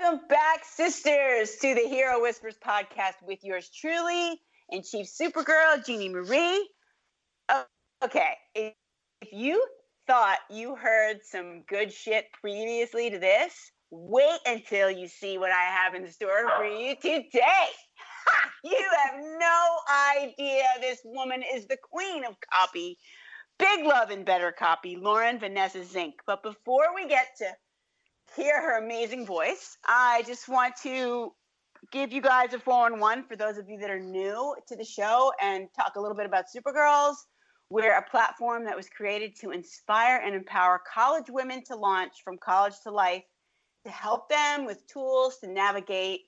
Welcome back, sisters, to the Hero Whispers podcast with yours truly and Chief Supergirl, Jeannie Marie. Okay, if you thought you heard some good shit previously to this, wait until you see what I have in store for you today. You have no idea. This woman is the queen of copy. Big love and better copy, Lauren Vanessa Zink. But before we get to hear her amazing voice, I just want to give you guys a 4-on-1 for those of you that are new to the show and talk a little bit about Supergirls. We're a platform that was created to inspire and empower college women to launch from college to life, to help them with tools to navigate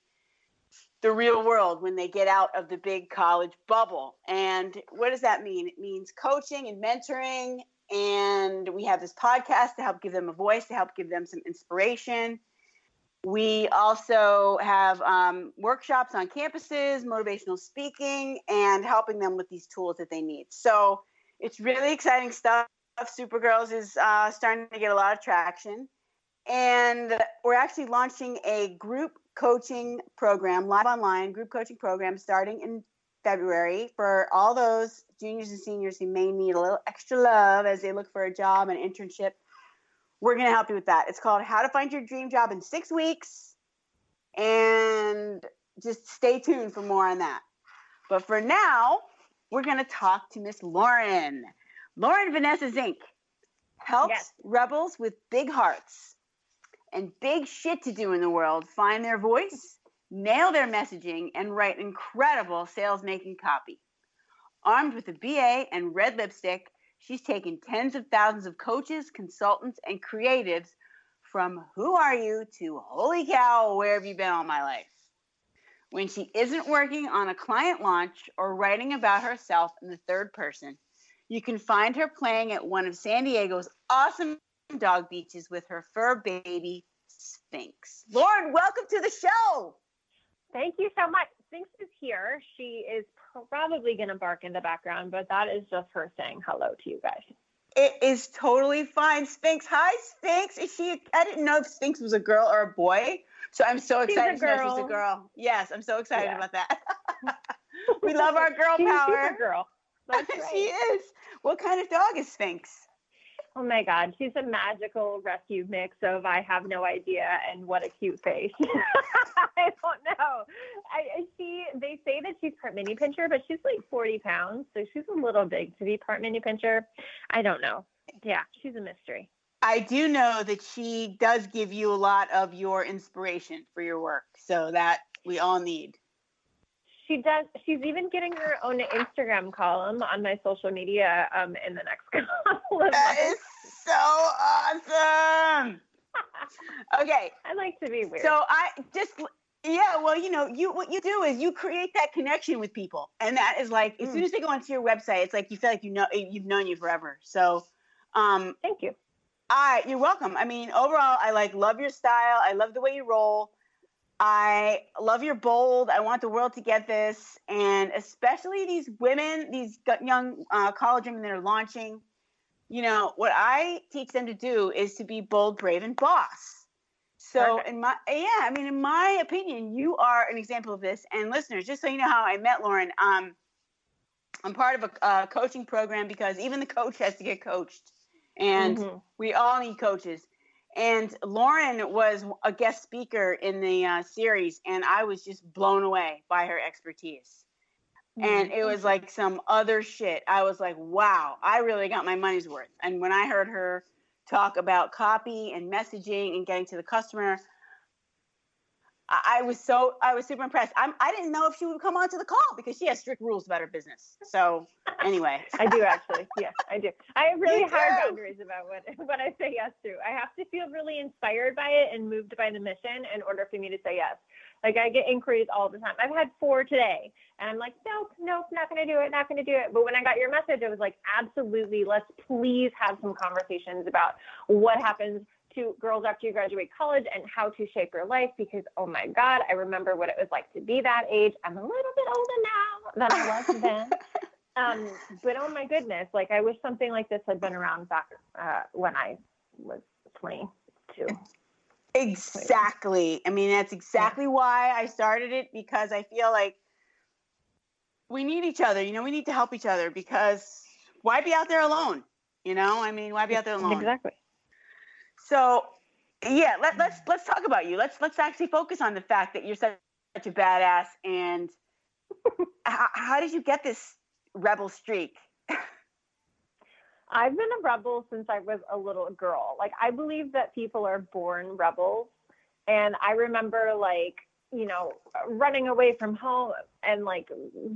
the real world when they get out of the big college bubble. And what does that mean? It means coaching and mentoring. And we have this podcast to help give them a voice, to help give them some inspiration. We also have workshops on campuses, motivational speaking, and helping them with these tools that they need. So it's really exciting stuff. Supergirls is starting to get a lot of traction. And we're actually launching a group coaching program, live online group coaching program starting in February for all those juniors and seniors who may need a little extra love as they look for a job and internship. We're going to help you with that. It's called How to Find Your Dream Job in 6 Weeks. And just stay tuned for more on that. But for now, we're going to talk to Miss Lauren. Lauren Vanessa Zink helps rebels with big hearts and big shit to do in the world find their voice, nail their messaging, and write incredible sales-making copy. Armed with a BA and red lipstick, she's taken tens of thousands of coaches, consultants, and creatives from who are you to holy cow, where have you been all my life? When she isn't working on a client launch or writing about herself in the third person, you can find her playing at one of San Diego's awesome dog beaches with her fur baby, Sphinx. Lauren, welcome to the show. Thank you so much. Sphinx is here. She is probably going to bark in the background, but that is just her saying hello to you guys. It is totally fine. Sphinx. Hi, Sphinx. I didn't know if Sphinx was a girl or a boy, so I'm so excited to know she's a girl. Yes, I'm so excited about that. We love our girl power. She's a girl. That's right. She is. What kind of dog is Sphinx? Oh my God, she's a magical rescue mix of I have no idea and what a cute face. I don't know. They say that she's part mini pincher, but she's like 40 pounds, so she's a little big to be part mini pincher. I don't know. Yeah, she's a mystery. I do know that she does give you a lot of your inspiration for your work, so that we all need. She does. She's even getting her own Instagram column on my social media in the next couple of months. That is so awesome. Okay. I like to be weird. So what you do is you create that connection with people. And that is like, as soon as they go onto your website, it's like you feel like you've known you forever. So thank you. You're welcome. I mean, overall, I love your style. I love the way you roll. I love your bold. I want the world to get this. And especially these women, these young college women that are launching, what I teach them to do is to be bold, brave, and boss. So in my opinion, you are an example of this. And listeners, just so you know how I met Lauren, I'm part of a coaching program because even the coach has to get coached. And we all need coaches. And Lauren was a guest speaker in the series, and I was just blown away by her expertise. And it was like some other shit. I was like, wow, I really got my money's worth. And when I heard her talk about copy and messaging and getting to the customer, I was super impressed. I didn't know if she would come onto the call because she has strict rules about her business. So anyway. I do actually. Yes, I do. I have really hard boundaries about what I say yes to. I have to feel really inspired by it and moved by the mission in order for me to say yes. Like I get inquiries all the time. I've had 4 today and I'm like, nope, not going to do it. But when I got your message, I was like, absolutely. Let's please have some conversations about what happens to girls after you graduate college and how to shape your life, because oh my God, I remember what it was like to be that age. I'm a little bit older now than I was then. But oh my goodness, like I wish something like this had been around back when I was 22. Exactly. I mean, that's exactly why I started it, because I feel like we need each other. We need to help each other, because why be out there alone? I mean, why be out there alone? Exactly. So, yeah, let's talk about you. Let's actually focus on the fact that you're such a badass. And how did you get this rebel streak? I've been a rebel since I was a little girl. Like, I believe that people are born rebels. And I remember, like, running away from home and, like,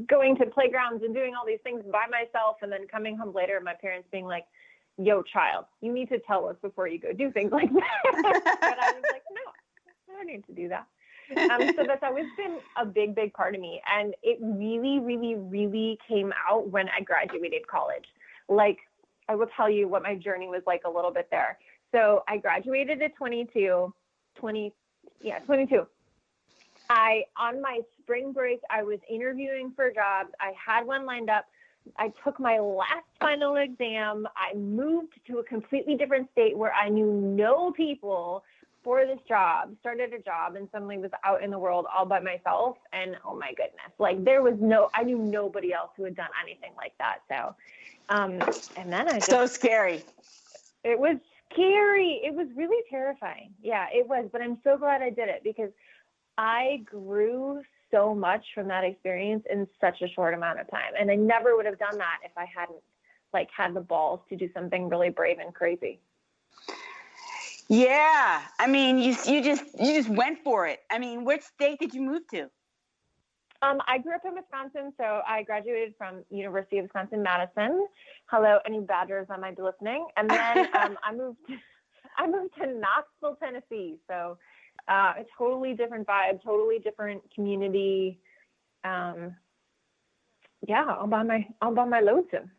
going to playgrounds and doing all these things by myself, and then coming home later and my parents being like, yo, child, you need to tell us before you go do things like that. But I was like, no, I don't need to do that. So that's always been a big, big part of me. And it really, really, really came out when I graduated college. Like, I will tell you what my journey was like a little bit there. So I graduated at 22. On my spring break, I was interviewing for jobs. I had one lined up. I took my last final exam. I moved to a completely different state where I knew no people for this job, started a job, and suddenly was out in the world all by myself. And oh my goodness, like, I knew nobody else who had done anything like that. So, and then so scary. It was scary. It was really terrifying. Yeah, it was. But I'm so glad I did it, because I grew so much from that experience in such a short amount of time. And I never would have done that if I hadn't, like, had the balls to do something really brave and crazy. Yeah. I mean, you just went for it. I mean, which state did you move to? I grew up in Wisconsin, so I graduated from University of Wisconsin-Madison. Hello, any Badgers that might be listening. And then I moved to Knoxville, Tennessee. So a totally different vibe, totally different community. All by my lonesome.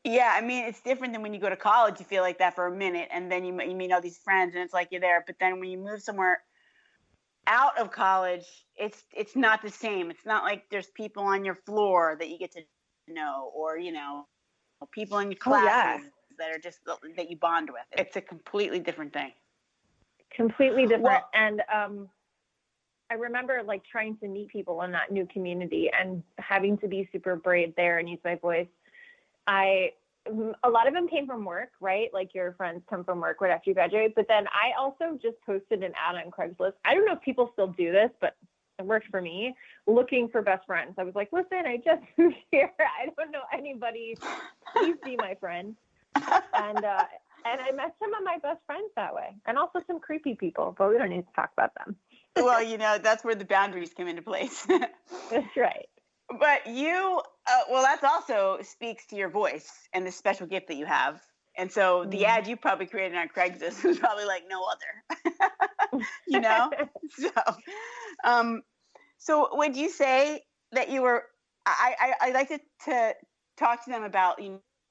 Yeah, I mean, it's different than when you go to college. You feel like that for a minute, and then you meet all these friends, and it's like you're there. But then when you move somewhere out of college, it's not the same. It's not like there's people on your floor that you get to know, or people in your classes that are just that you bond with. It's a completely different thing. Completely different. Well, and I remember, like, trying to meet people in that new community and having to be super brave there and use my voice. A lot of them came from work, right? Like, your friends come from work right after you graduate. But then I also just posted an ad on Craigslist. I don't know if people still do this, but it worked for me, looking for best friends. I was like, listen, I just moved here. I don't know anybody. Please be my friend. And I met some of my best friends that way, and also some creepy people, but we don't need to talk about them. Well, that's where the boundaries come into place. That's right. But you, that also speaks to your voice and the special gift that you have. And so the ad you probably created on Craigslist was probably like no other, So would you say that you were, I like to talk to them about,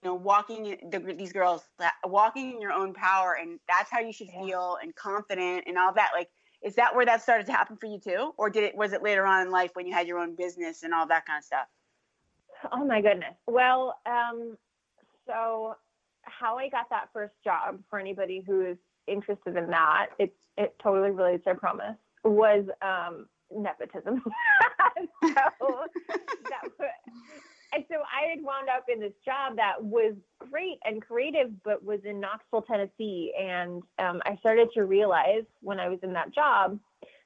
walking, these girls, walking in your own power, and that's how you should feel, and confident and all that. Like, is that where that started to happen for you too? Or was it later on in life when you had your own business and all that kind of stuff? Oh my goodness. Well, so how I got that first job, for anybody who is interested in that, it totally relates, I promise, was nepotism. And so I had wound up in this job that was great and creative, but was in Knoxville, Tennessee. And I started to realize when I was in that job,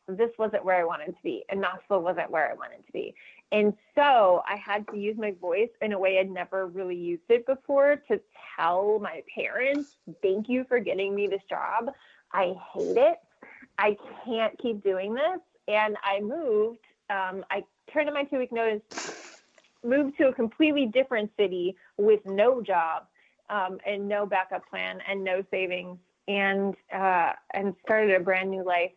this wasn't where I wanted to be, and Knoxville wasn't where I wanted to be. And so I had to use my voice in a way I'd never really used it before, to tell my parents, thank you for getting me this job. I hate it. I can't keep doing this. And I moved. I turned in my 2-week notice, moved to a completely different city with no job, and no backup plan and no savings, and started a brand new life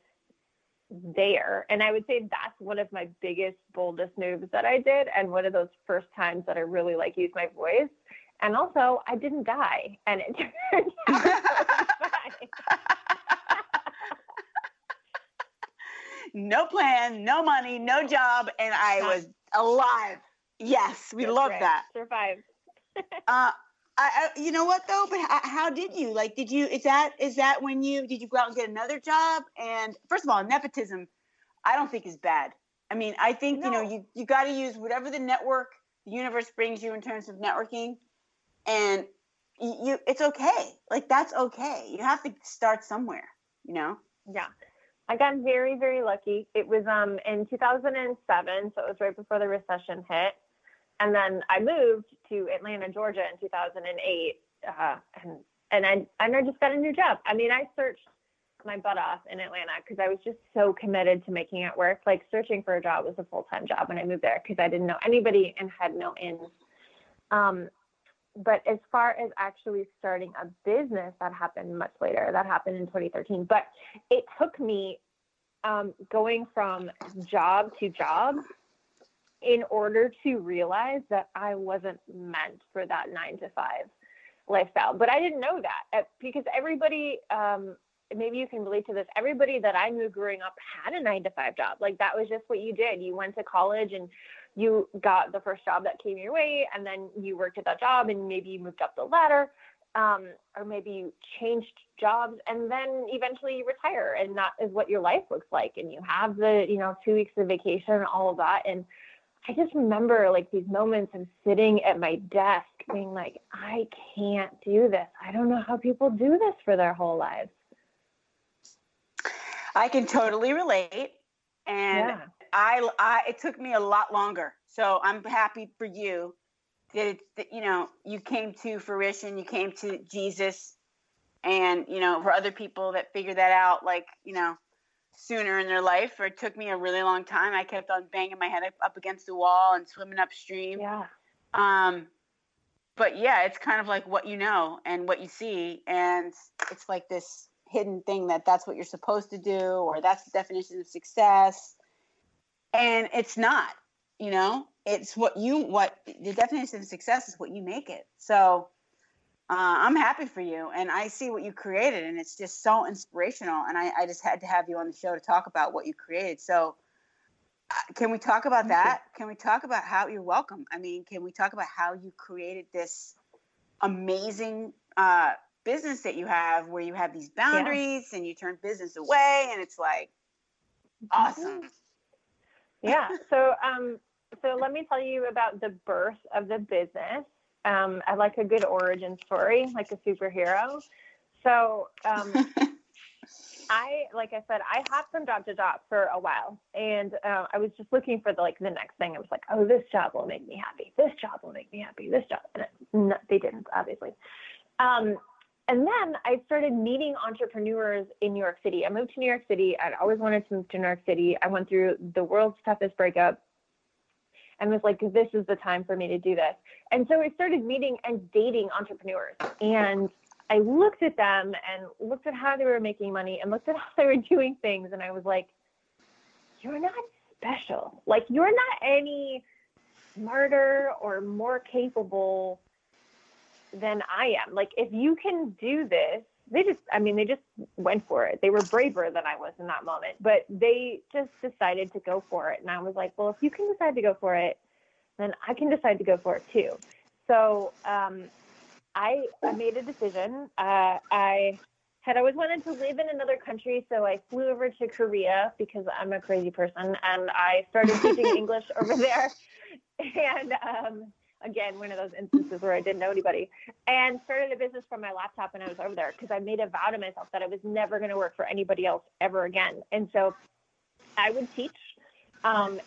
there. And I would say that's one of my biggest, boldest moves that I did, and one of those first times that I really used my voice. And also, I didn't die, and it turned out fine. No plan, no money, no job, and I was alive. Yes, we love that. Survived. You know what though? But how did you like? Is that when did you go out and get another job? And first of all, nepotism, I don't think is bad. I mean, I think No. you got to use whatever the universe brings you in terms of networking, and it's okay. Like that's okay. You have to start somewhere. Yeah. I got very, very lucky. It was in 2007, so it was right before the recession hit. And then I moved to Atlanta, Georgia in 2008. And I just got a new job. I mean, I searched my butt off in Atlanta because I was just so committed to making it work. Like searching for a job was a full-time job when I moved there because I didn't know anybody and had no ins. But as far as actually starting a business, that happened much later. That happened in 2013. But it took me going from job to job in order to realize that I wasn't meant for that 9-to-5 lifestyle. But I didn't know that because everybody, maybe you can relate to this. Everybody that I knew growing up had a 9-to-5 job. Like that was just what you did. You went to college and you got the first job that came your way, and then you worked at that job, and maybe you moved up the ladder, or maybe you changed jobs, and then eventually you retire, and that is what your life looks like. And you have the 2 weeks of vacation, all of that. And I just remember like these moments of sitting at my desk being like, I can't do this. I don't know how people do this for their whole lives. I can totally relate. And Yeah. it took me a lot longer. So I'm happy for you that you came to fruition, you came to Jesus, and, for other people that figure that out, like, sooner in their life, or it took me a really long time. I kept on banging my head up against the wall and swimming upstream. Yeah. But yeah, it's kind of like what you know and what you see. And it's like this hidden thing that's what you're supposed to do, or that's the definition of success. And it's not, it's what the definition of success is what you make it. So I'm happy for you, and I see what you created, and it's just so inspirational. And I just had to have you on the show to talk about what you created. So can we talk about that? Can we talk about how you're welcome? I mean, can we talk about how you created this amazing business that you have, where you have these boundaries and you turn business away, and it's like awesome. Yeah. So let me tell you about the birth of the business. I like a good origin story, like a superhero. So like I said, I hopped from job to job for a while, and I was just looking for the next thing. I was like, oh, this job will make me happy. This job will make me happy. This job. And they didn't, obviously. And then I started meeting entrepreneurs in New York City. I moved to New York City. I'd always wanted to move to New York City. I went through the world's toughest breakup and was like, this is the time for me to do this. And so I started meeting and dating entrepreneurs. And I looked at them and looked at how they were making money and looked at how they were doing things. And I was like, you're not special. Like, you're not any smarter or more capable than I am. Like, if you can do this, they just went for it. They were braver than I was in that moment, but they just decided to go for it. And I was like, well, if you can decide to go for it, then I can decide to go for it too. So I made a decision. I had always wanted to live in another country, so I flew over to Korea because I'm a crazy person, and I started teaching English over there. And again, one of those instances where I didn't know anybody, and started a business from my laptop when I was over there because I made a vow to myself that I was never going to work for anybody else ever again. And so I would teach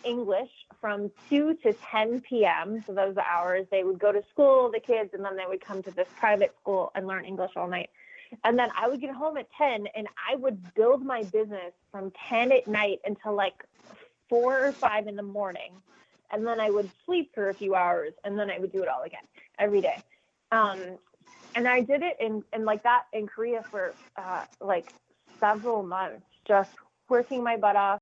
English from 2 to 10 p.m. So those hours, they would go to school, the kids, and then they would come to this private school and learn English all night. And then I would get home at 10, and I would build my business from 10 at night until like 4 or 5 in the morning. And then I would sleep for a few hours, and then I would do it all again every day. And I did it in like that in Korea for like several months, just working my butt off.